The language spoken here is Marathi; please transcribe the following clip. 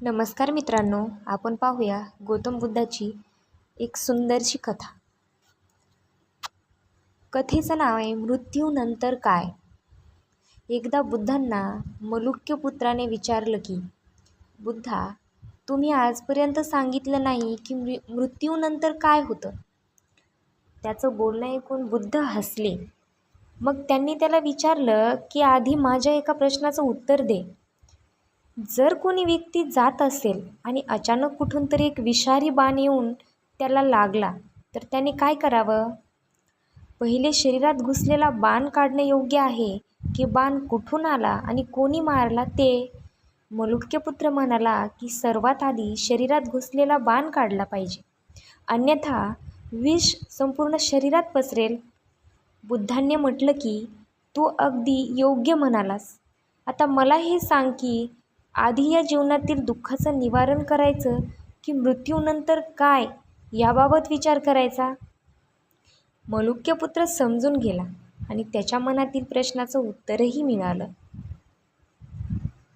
नमस्कार मित्रांनो, आपण पाहूया गौतम बुद्धाची एक सुंदरशी कथा. कथेचं नाव आहे मृत्यूनंतर काय. एकदा बुद्धांना मलुक्य पुत्राने विचारलं की, बुद्धा, तुम्ही आजपर्यंत सांगितलं नाही की मृत्यूनंतर काय होतं. त्याचं बोलणं ऐकून बुद्ध हसले. मग त्यांनी त्याला विचारलं की, आधी माझ्या एका प्रश्नाचं उत्तर दे. जर कोणी व्यक्ती जात असेल आणि अचानक कुठून तरी एक विषारी बाण येऊन त्याला लागला तर त्याने काय करावं. पहिले शरीरात घुसलेला बाण काढणे योग्य आहे की बाण कुठून आला आणि कोणी मारला ते. मलुक्यपुत्र म्हणाला की सर्वात आधी शरीरात घुसलेला बाण काढला पाहिजे, अन्यथा विष संपूर्ण शरीरात पसरेल. बुद्धांनी म्हटलं की, तू अगदी योग्य म्हणालास. आता मला हे सांग की, आधी या जीवनातील दुःखाचं निवारण करायचं की मृत्यूनंतर काय याबाबत विचार करायचा. मलुक्यपुत्र समजून गेला आणि त्याच्या मनातील प्रश्नाचं उत्तरही मिळालं.